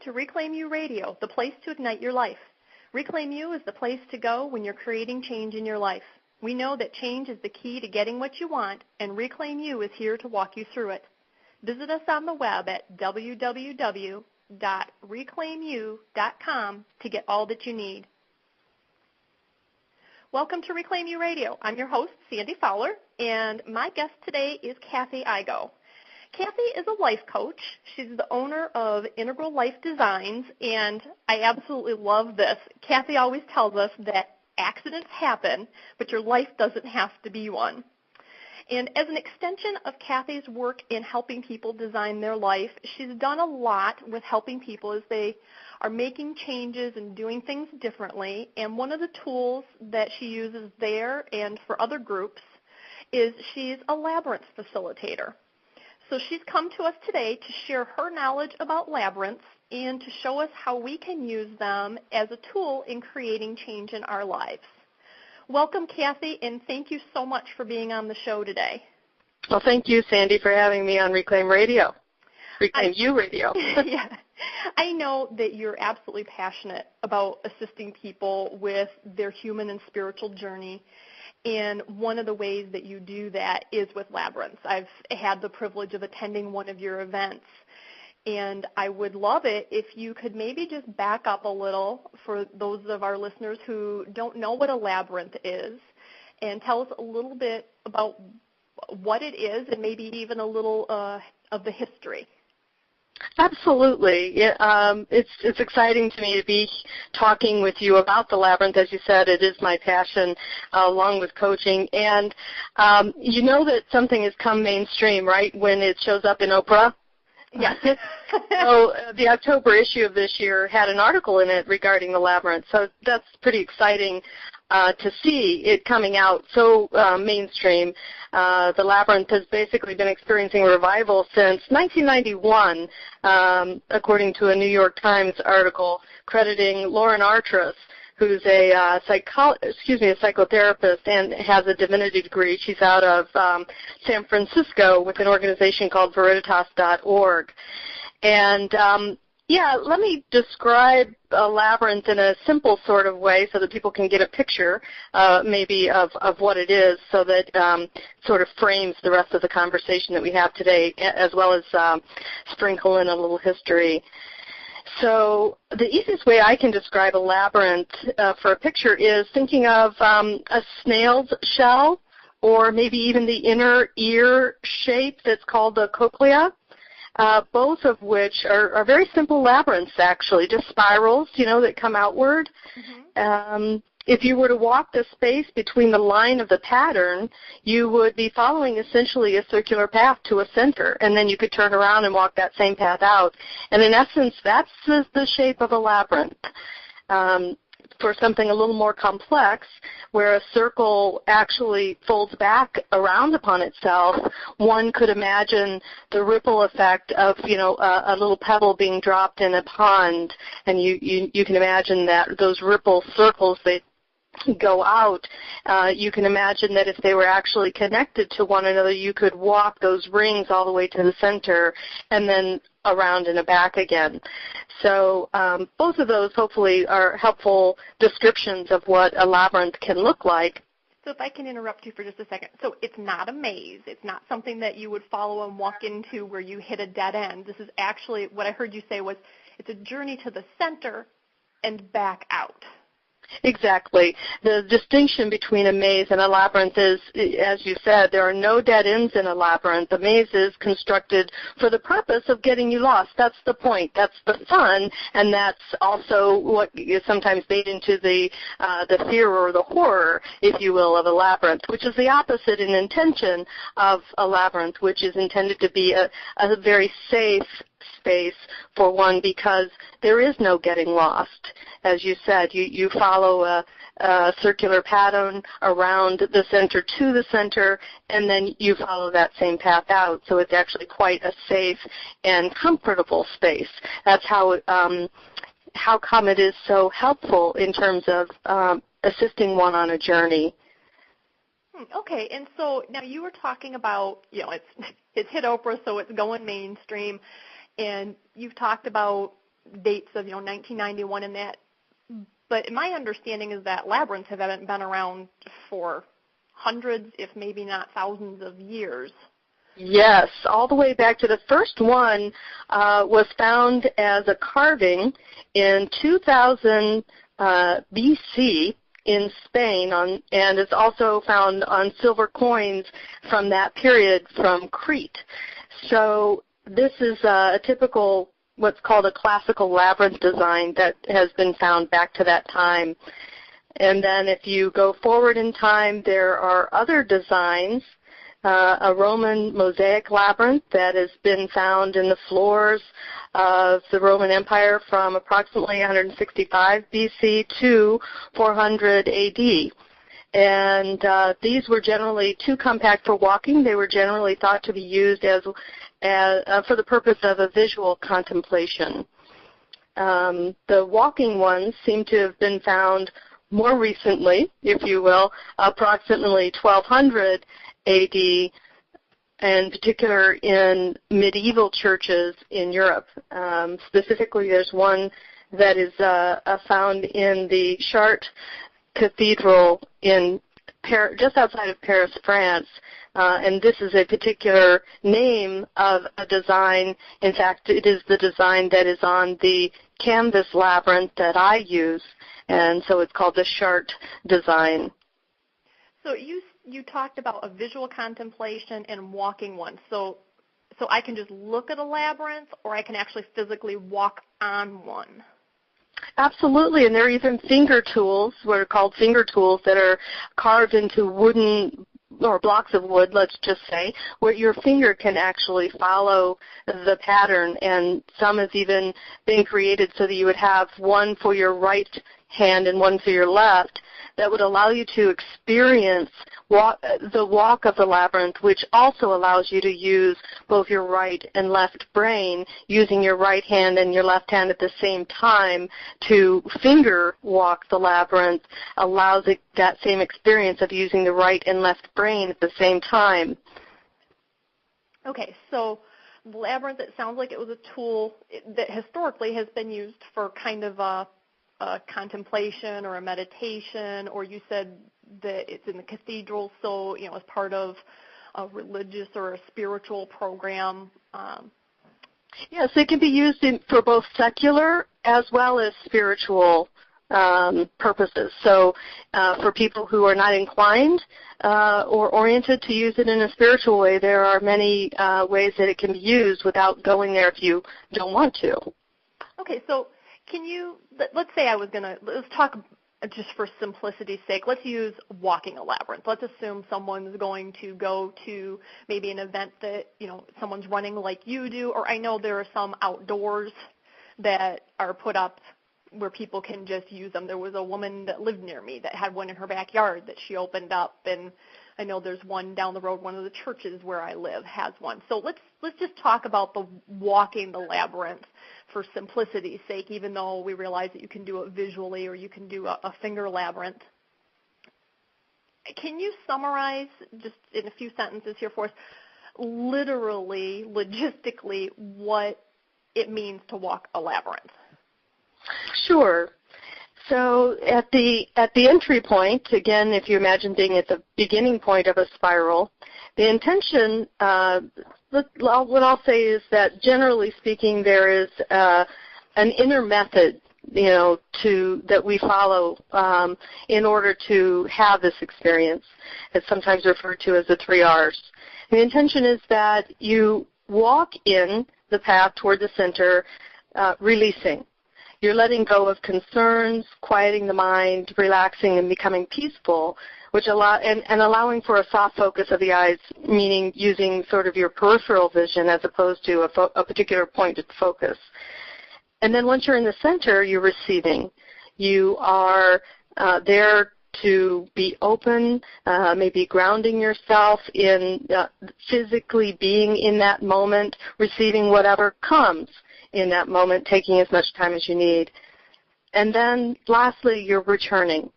to Reclaim You Radio, the place to ignite your life. Reclaim You is the place to go when you're creating change in your life. We know that change is the key to getting what you want, and Reclaim You is here to walk you through it. Visit us on the web at www.reclaimu.com to get all that you need. Welcome to Reclaim You Radio. I'm your host, Sandy Fowler, and my guest today is Kathy Igoe. Kathy is a life coach. She's the owner of Integral Life Designs, and I absolutely love this. Kathy always tells us that accidents happen, but your life doesn't have to be one. And as an extension of Kathy's work in helping people design their life, she's done a lot with helping people as they are making changes and doing things differently. And one of the tools that she uses there and for other groups is she's a Labyrinth Facilitator. So she's come to us today to share her knowledge about labyrinths and to show us how we can use them as a tool in creating change in our lives. Welcome, Kathy, and thank you so much for being on the show today. Well, thank you, Sandy, for having me on Reclaim Radio. Reclaim You Radio. Yeah. I know that you're absolutely passionate about assisting people with their human and spiritual journey. And one of the ways that you do that is with labyrinths. I've had the privilege of attending one of your events, and I would love it if you could maybe just back up a little for those of our listeners who don't know what a labyrinth is, and tell us a little bit about what it is and maybe even a little of the history. Absolutely. It's exciting to me to be talking with you about the labyrinth. As you said, it is my passion along with coaching. And you know that something has come mainstream, right, when it shows up in Oprah? Yes. So the October issue of this year had an article in it regarding the labyrinth. So that's pretty exciting to see it coming out so mainstream. The labyrinth has basically been experiencing revival since 1991, according to a New York Times article crediting Lauren Artras, who's a psychotherapist and has a divinity degree. She's out of San Francisco with an organization called Veritas.org. And let me describe a labyrinth in a simple sort of way so that people can get a picture maybe of what it is, so that sort of frames the rest of the conversation that we have today, as well as sprinkle in a little history. So the easiest way I can describe a labyrinth for a picture is thinking of a snail's shell, or maybe even the inner ear shape that's called the cochlea. Both of which are very simple labyrinths, actually, just spirals, that come outward. Mm-hmm. If you were to walk the space between the line of the pattern, you would be following essentially a circular path to a center, and then you could turn around and walk that same path out. And in essence, that's the shape of a labyrinth. For something a little more complex, where a circle actually folds back around upon itself, one could imagine the ripple effect of, a little pebble being dropped in a pond, and you can imagine that those ripple circles, they go out. You can imagine that if they were actually connected to one another, you could walk those rings all the way to the center and then around and back again. So both of those hopefully are helpful descriptions of what a labyrinth can look like. So if I can interrupt you for just a second. So it's not a maze. It's not something that you would follow and walk into where you hit a dead end. This is actually, what I heard you say was, it's a journey to the center and back out. Exactly. The distinction between a maze and a labyrinth is, as you said, there are no dead ends in a labyrinth. The maze is constructed for the purpose of getting you lost. That's the point. That's the fun, and that's also what is sometimes made into the fear or the horror, if you will, of a labyrinth, which is the opposite in intention of a labyrinth, which is intended to be a very safe space for one, because there is no getting lost. As you said, you follow a circular pattern around the center to the center, and then you follow that same path out. So it's actually quite a safe and comfortable space. That's how come it is so helpful in terms of assisting one on a journey. Okay, and so now you were talking about, it's hit Oprah, so it's going mainstream. And you've talked about dates of 1991 and that. But my understanding is that labyrinths haven't been around for hundreds, if maybe not thousands of years. Yes, all the way back to the first one was found as a carving in 2000 BC in Spain, and it's also found on silver coins from that period from Crete. So this is a typical, what's called a classical labyrinth design that has been found back to that time. And then if you go forward in time, there are other designs, a Roman mosaic labyrinth that has been found in the floors of the Roman Empire from approximately 165 BC to 400 AD. And these were generally too compact for walking. They were generally thought to be used as for the purpose of a visual contemplation. The walking ones seem to have been found more recently, if you will, approximately 1200 AD, in particular in medieval churches in Europe. Specifically, there's one that is found in the Chartres Cathedral in just outside of Paris, France. And this is a particular name of a design. In fact, it is the design that is on the canvas labyrinth that I use, and so it's called the Chartres design. So you talked about a visual contemplation and walking one. So I can just look at a labyrinth, or I can actually physically walk on one. Absolutely, and there are even finger tools, what are called finger tools, that are carved into wooden or blocks of wood, let's just say, where your finger can actually follow the pattern, and some has even been created so that you would have one for your right hand and one for your left that would allow you to experience the walk of the labyrinth, which also allows you to use both your right and left brain, using your right hand and your left hand at the same time to finger walk the labyrinth, allows that same experience of using the right and left brain at the same time. Okay, so the labyrinth, it sounds like it was a tool that historically has been used for kind of a contemplation or a meditation, or you said that it's in the cathedral, so as part of a religious or a spiritual program. Yes, it can be used for both secular as well as spiritual purposes. So for people who are not inclined or oriented to use it in a spiritual way, there are many ways that it can be used without going there if you don't want to. Okay, so let's say let's talk just for simplicity's sake, let's use walking a labyrinth. Let's assume someone's going to go to maybe an event that, someone's running like you do, or I know there are some outdoors that are put up where people can just use them. There was a woman that lived near me that had one in her backyard that she opened up, and I know there's one down the road, one of the churches where I live has one. So let's just talk about the walking the labyrinth for simplicity's sake, even though we realize that you can do it visually or you can do a finger labyrinth. Can you summarize just in a few sentences here for us, literally, logistically, what it means to walk a labyrinth? Sure. So at the entry point, again, if you imagine being at the beginning point of a spiral, the intention, what I'll say is that generally speaking, there is an inner method, that we follow in order to have this experience. It's sometimes referred to as the 3 R's. The intention is that you walk in the path toward the center, releasing. You're letting go of concerns, quieting the mind, relaxing, and becoming peaceful, which allowing for a soft focus of the eyes, meaning using sort of your peripheral vision as opposed to a particular pointed focus. And then once you're in the center, you're receiving. You are there to be open, maybe grounding yourself in physically being in that moment, receiving whatever comes in that moment, taking as much time as you need. And then lastly, you're returning.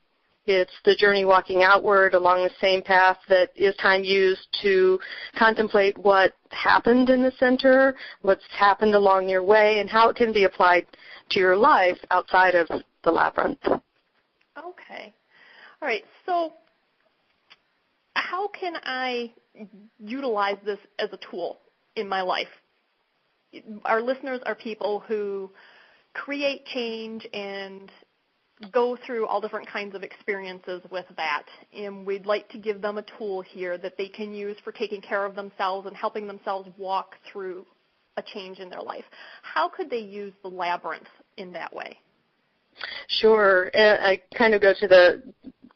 It's the journey walking outward along the same path that is time used to contemplate what happened in the center, what's happened along your way, and how it can be applied to your life outside of the labyrinth. Okay. All right. So how can I utilize this as a tool in my life? Our listeners are people who create change and go through all different kinds of experiences with that, and we'd like to give them a tool here that they can use for taking care of themselves and helping themselves walk through a change in their life. How could they use the labyrinth in that way? Sure. I kind of go to the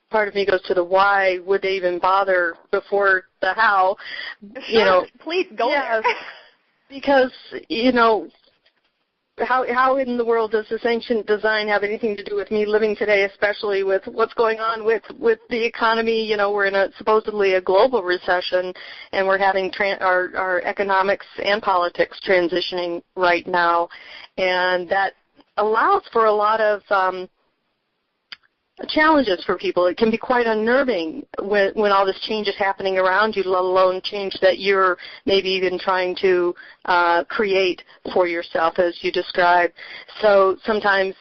part of me goes to the why would they even bother before the how. Sure. Please go there. Because, how in the world does this ancient design have anything to do with me living today, especially with what's going on with the economy? We're in supposedly a global recession, and we're having our economics and politics transitioning right now, and that allows for a lot of challenges for people. It can be quite unnerving when all this change is happening around you, let alone change that you're maybe even trying to create for yourself, as you described. So sometimes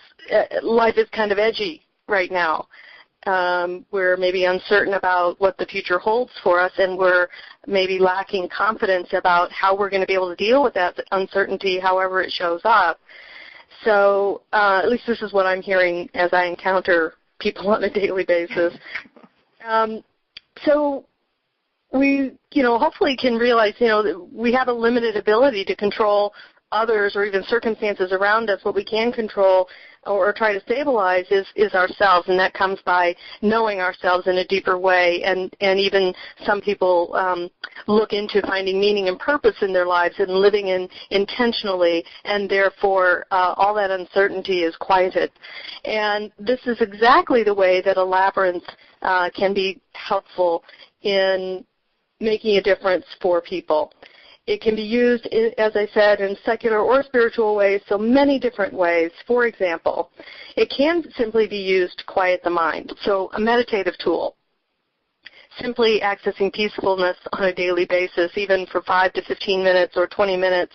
life is kind of edgy right now. We're maybe uncertain about what the future holds for us, and we're maybe lacking confidence about how we're going to be able to deal with that uncertainty, however it shows up. So at least this is what I'm hearing as I encounter people on a daily basis. So we, hopefully can realize, that we have a limited ability to control others or even circumstances around us. What we can control or try to stabilize is ourselves, and that comes by knowing ourselves in a deeper way. And even some people look into finding meaning and purpose in their lives and living intentionally, and therefore all that uncertainty is quieted. And this is exactly the way that a labyrinth can be helpful in making a difference for people. It can be used, as I said, in secular or spiritual ways, so many different ways. For example, it can simply be used to quiet the mind, so a meditative tool. Simply accessing peacefulness on a daily basis, even for 5 to 15 minutes or 20 minutes,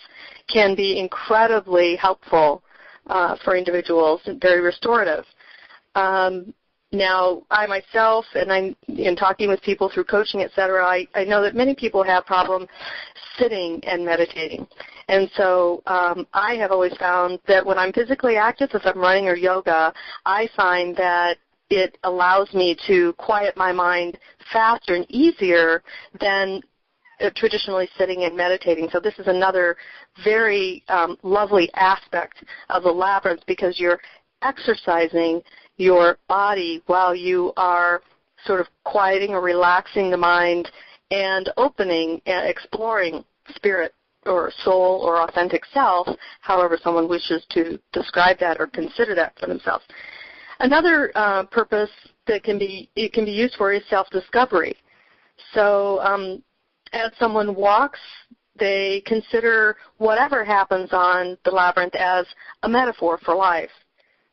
can be incredibly helpful for individuals and very restorative. Now, I myself, and I'm in talking with people through coaching, et cetera, I know that many people have problems sitting and meditating. And so I have always found that when I'm physically active, if I'm running or yoga, I find that it allows me to quiet my mind faster and easier than traditionally sitting and meditating. So this is another very lovely aspect of the labyrinth, because you're exercising your body while you are sort of quieting or relaxing the mind and opening and exploring spirit or soul or authentic self, however someone wishes to describe that or consider that for themselves. Another purpose that it can be used for is self-discovery. So as someone walks, they consider whatever happens on the labyrinth as a metaphor for life.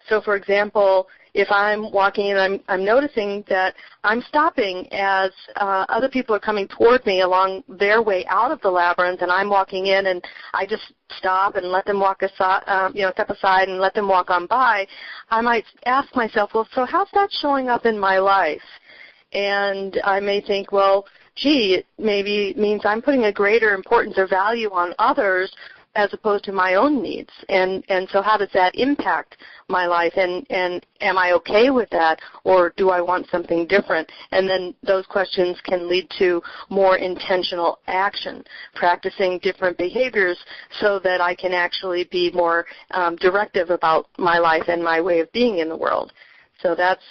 So, for example, if I'm walking and I'm noticing that I'm stopping as other people are coming toward me along their way out of the labyrinth, and I'm walking in, and I just stop and let them walk aside, step aside and let them walk on by, I might ask myself, well, so how's that showing up in my life? And I may think, well, gee, it maybe means I'm putting a greater importance or value on others as opposed to my own needs. And so how does that impact my life? And am I okay with that, or do I want something different? And then those questions can lead to more intentional action, practicing different behaviors so that I can actually be more directive about my life and my way of being in the world. So that's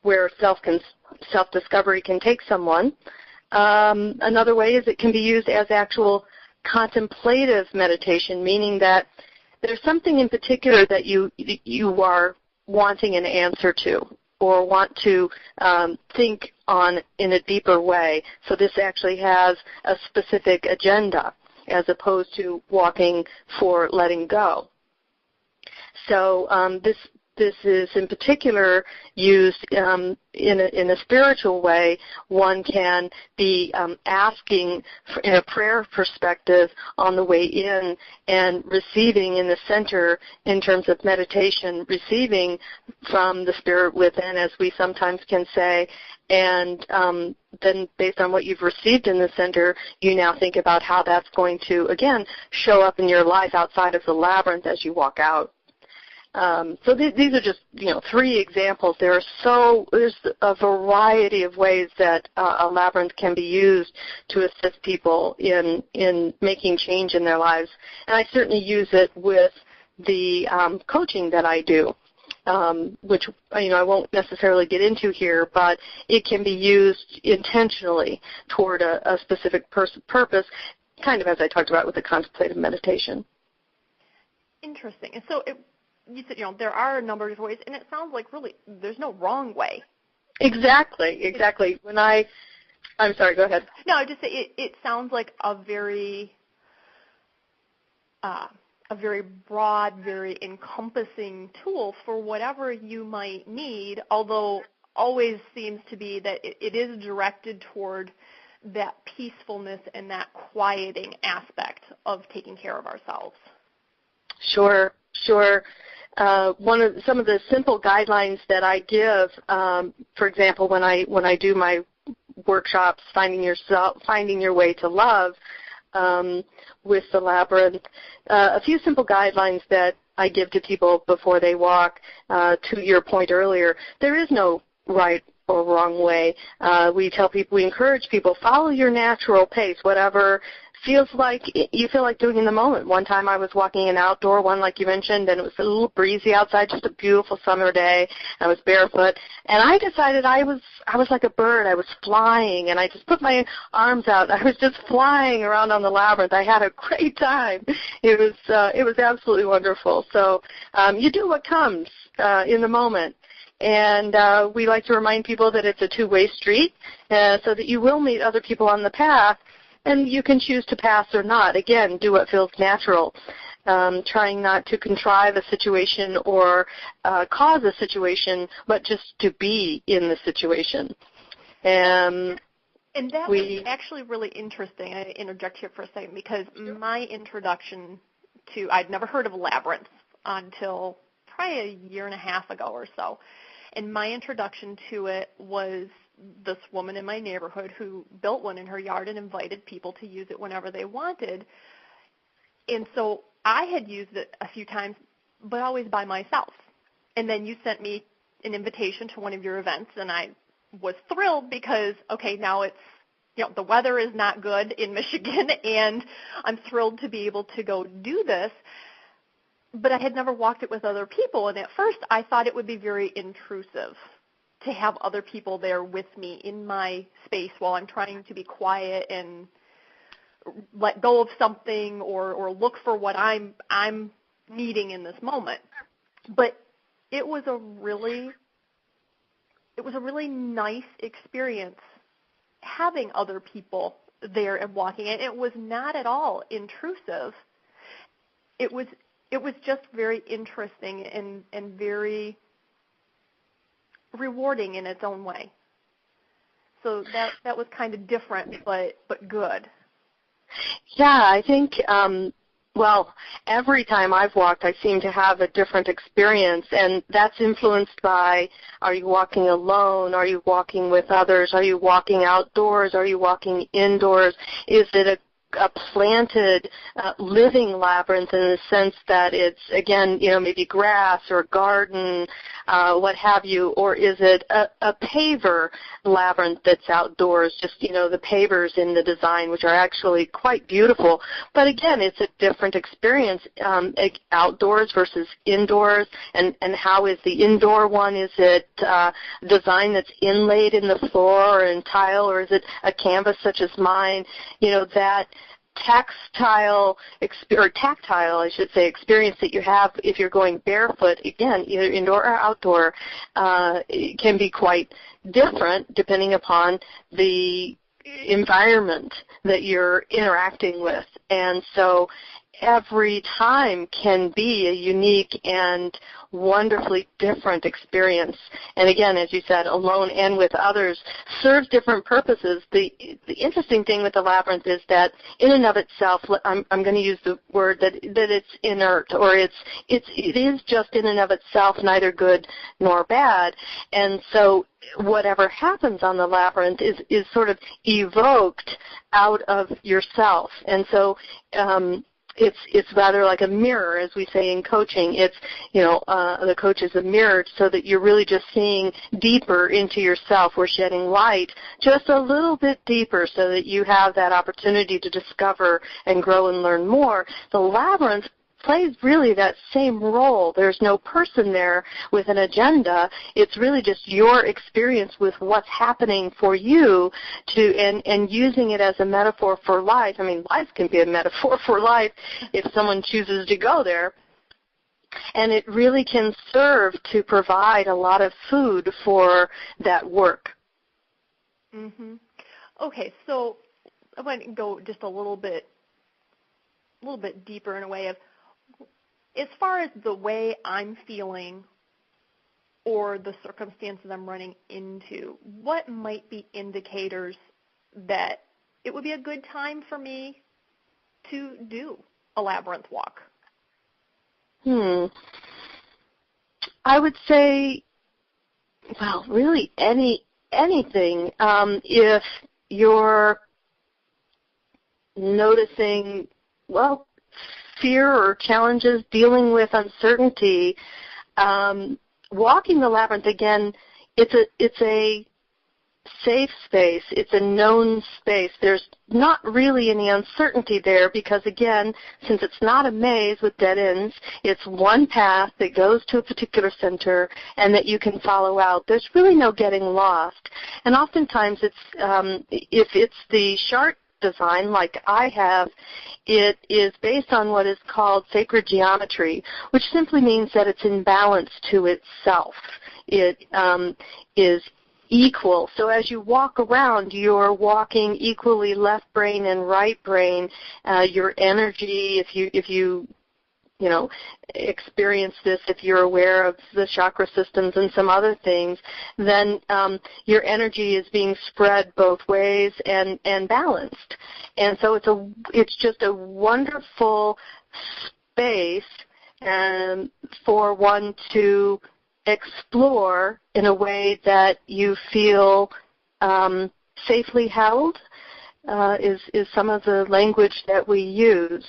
where self-discovery can take someone. Another way is it can be used as actual contemplative meditation, meaning that there's something in particular that you are wanting an answer to or want to think on in a deeper way. So this actually has a specific agenda as opposed to walking for letting go. So this this is in particular used in a spiritual way. One can be asking in a prayer perspective on the way in and receiving in the center in terms of meditation, receiving from the spirit within, as we sometimes can say, and then based on what you've received in the center, you now think about how that's going to, again, show up in your life outside of the labyrinth as you walk out. So these are just, 3 examples. There's a variety of ways that a labyrinth can be used to assist people in making change in their lives. And I certainly use it with the coaching that I do. Which, I won't necessarily get into here, but it can be used intentionally toward a specific purpose, kind of as I talked about with the contemplative meditation. Interesting. And so you said, there are a number of ways, and it sounds like really there's no wrong way. Exactly. I'm sorry, go ahead. No, I just say it sounds like a very broad, very encompassing tool for whatever you might need, although always seems to be that it is directed toward that peacefulness and that quieting aspect of taking care of ourselves. Sure. Some of the simple guidelines that I give, for example, when I do my workshops, finding your way to love, with the labyrinth, a few simple guidelines that I give to people before they walk. To your point earlier, there is no right or wrong way. We encourage people, follow your natural pace, whatever feels like you feel like doing in the moment. One time I was walking an outdoor one, like you mentioned, and it was a little breezy outside, just a beautiful summer day. I was barefoot, and I decided I was like a bird. I was flying, and I just put my arms out. I was just flying around on the labyrinth. I had a great time. It was absolutely wonderful. So you do what comes in the moment. And we like to remind people that it's a two-way street, so that you will meet other people on the path, and you can choose to pass or not. Again, do what feels natural, trying not to contrive a situation or cause a situation, but just to be in the situation. And that was actually really interesting. I interject here for a second because my introduction to, I'd never heard of Labyrinth until probably a year and a half ago or so. And my introduction to it was this woman in my neighborhood who built one in her yard and invited people to use it whenever they wanted. And so I had used it a few times, but always by myself. And then you sent me an invitation to one of your events, and I was thrilled because, okay, now it's, the weather is not good in Michigan, and I'm thrilled to be able to go do this. But I had never walked it with other people, and at first I thought it would be very intrusive to have other people there with me in my space while I'm trying to be quiet and let go of something or look for what I'm needing in this moment. But it was a really nice experience having other people there and walking, and it was not at all intrusive. It was just very interesting and very rewarding in its own way. So that was kind of different, but good. Yeah, I think, every time I've walked, I seem to have a different experience, and that's influenced by, are you walking alone? Are you walking with others? Are you walking outdoors? Are you walking indoors? Is it a planted living labyrinth in the sense that it's, again, maybe grass or garden, what have you, or is it a paver labyrinth that's outdoors, just, the pavers in the design, which are actually quite beautiful. But again, it's a different experience, outdoors versus indoors, and how is the indoor one? Is it design that's inlaid in the floor or in tile, or is it a canvas such as mine? That tactile, I should say, experience that you have if you're going barefoot, again, either indoor or outdoor, it can be quite different depending upon the environment that you're interacting with. And so every time can be a unique and wonderfully different experience. And again, as you said, alone and with others, serves different purposes. The interesting thing with the labyrinth is that in and of itself, I'm going to use the word that it's inert, or it is just in and of itself neither good nor bad. And so whatever happens on the labyrinth is sort of evoked out of yourself. And so it's rather like a mirror, as we say in coaching. It's, the coach is a mirror so that you're really just seeing deeper into yourself. We're shedding light just a little bit deeper so that you have that opportunity to discover and grow and learn more. The labyrinth plays really that same role. There's no person there with an agenda. It's really just your experience with what's happening for you and using it as a metaphor for life. I mean, life can be a metaphor for life if someone chooses to go there. And it really can serve to provide a lot of food for that work. Mm-hmm. Okay, so I want to go just a little bit deeper in a way of, as far as the way I'm feeling or the circumstances I'm running into, what might be indicators that it would be a good time for me to do a labyrinth walk? I would say, well, really anything. If you're noticing, fear or challenges, dealing with uncertainty, walking the labyrinth, again, it's a safe space. It's a known space. There's not really any uncertainty there because, again, since it's not a maze with dead ends, it's one path that goes to a particular center and that you can follow out. There's really no getting lost. And oftentimes it's if it's the chart design like I have, it is based on what is called sacred geometry, which simply means that it's in balance to itself. It is equal. So as you walk around, you're walking equally left brain and right brain. Your energy, if you experience this, if you're aware of the chakra systems and some other things, then your energy is being spread both ways and balanced. And so it's just a wonderful space for one to explore in a way that you feel safely held, is some of the language that we use.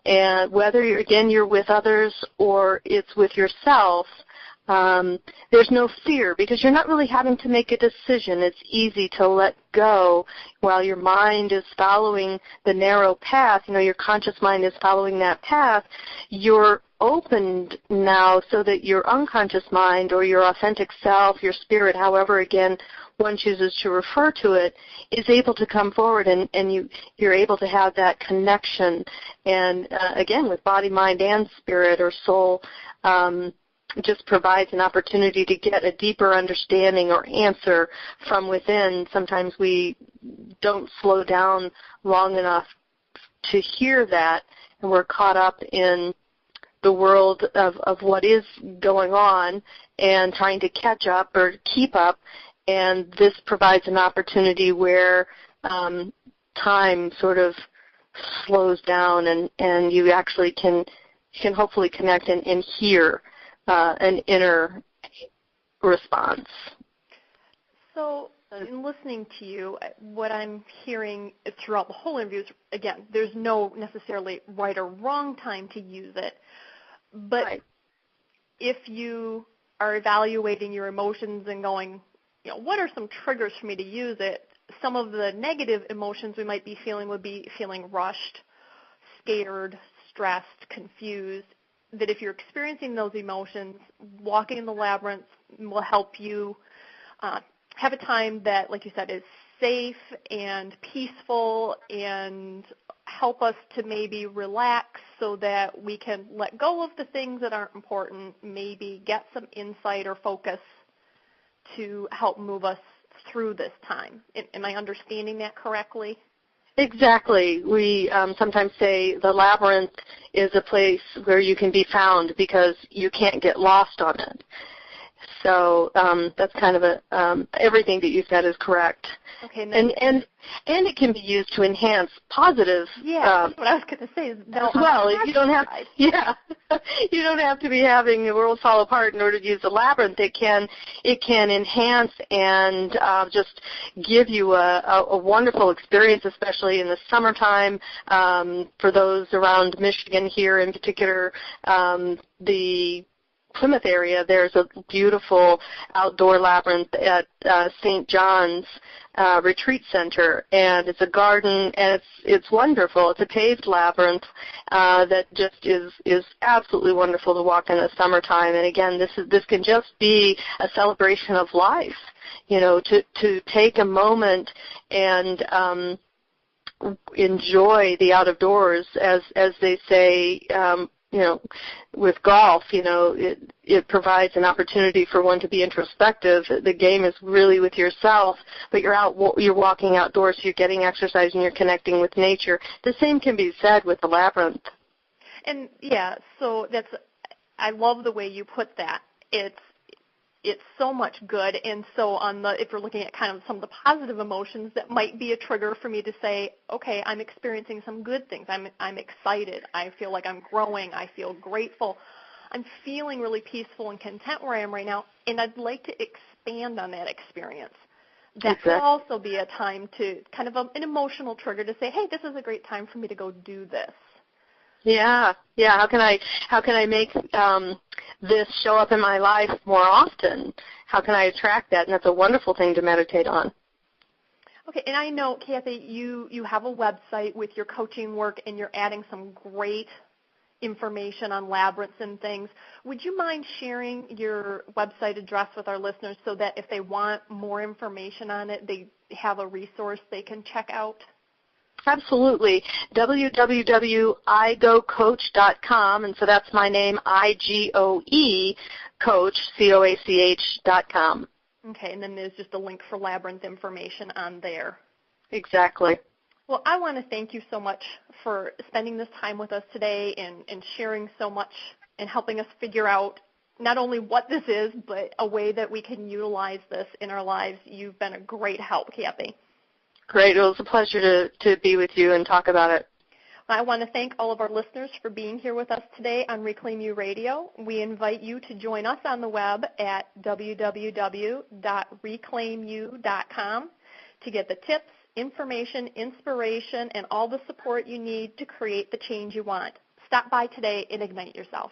And whether you're with others or it's with yourself, there's no fear because you're not really having to make a decision. It's easy to let go while your mind is following the narrow path. Your conscious mind is following that path. You're opened now so that your unconscious mind or your authentic self, your spirit, however, again, one chooses to refer to it, is able to come forward and you're able to have that connection. And again, with body, mind, and spirit or soul, just provides an opportunity to get a deeper understanding or answer from within. Sometimes we don't slow down long enough to hear that, and we're caught up in the world of what is going on and trying to catch up or keep up. And this provides an opportunity where time sort of slows down and you actually can hopefully connect and hear an inner response. So in listening to you, what I'm hearing throughout the whole interview is, again, there's no necessarily right or wrong time to use it. But right. If you are evaluating your emotions and going, what are some triggers for me to use it? Some of the negative emotions we might be feeling would be feeling rushed, scared, stressed, confused. That if you're experiencing those emotions, walking in the labyrinth will help you have a time that, like you said, is safe and peaceful and help us to maybe relax so that we can let go of the things that aren't important, maybe get some insight or focus to help move us through this time. Am I understanding that correctly? Exactly. We sometimes say the labyrinth is a place where you can be found because you can't get lost on it. So that's kind of everything that you said is correct. Okay, and it can be used to enhance positive. Yeah, that's what I was going to say. As well, you don't have. Yeah, you don't have to be having the world fall apart in order to use the labyrinth. It can enhance and just give you a wonderful experience, especially in the summertime. For those around Michigan here in particular, the Plymouth area, there's a beautiful outdoor labyrinth at St. John's Retreat Center, and it's a garden, and it's wonderful. It's a paved labyrinth that just is absolutely wonderful to walk in the summertime. And again, this can just be a celebration of life, to take a moment and enjoy the out of doors, as they say. With golf, it provides an opportunity for one to be introspective. The game is really with yourself, but you're walking outdoors, so you're getting exercise and you're connecting with nature. The same can be said with the labyrinth. And yeah, so I love the way you put that. It's so much good, and so if we're looking at kind of some of the positive emotions, that might be a trigger for me to say, okay, I'm experiencing some good things. I'm excited. I feel like I'm growing. I feel grateful. I'm feeling really peaceful and content where I am right now, and I'd like to expand on that experience. That could also be a time to kind of an emotional trigger to say, hey, this is a great time for me to go do this. Yeah. How can I make this show up in my life more often? How can I attract that? And that's a wonderful thing to meditate on. Okay, and I know, Kathy, you have a website with your coaching work, and you're adding some great information on labyrinths and things. Would you mind sharing your website address with our listeners so that if they want more information on it, they have a resource they can check out? Absolutely. www.igocoach.com, and so that's my name, I-G-O-E, coach, C-O-A-C-H.com. Okay, and then there's just a link for labyrinth information on there. Exactly. Well, I want to thank you so much for spending this time with us today and sharing so much and helping us figure out not only what this is, but a way that we can utilize this in our lives. You've been a great help, Kathy. Great. It was a pleasure to be with you and talk about it. I want to thank all of our listeners for being here with us today on Reclaim You Radio. We invite you to join us on the web at www.reclaimu.com to get the tips, information, inspiration, and all the support you need to create the change you want. Stop by today and ignite yourself.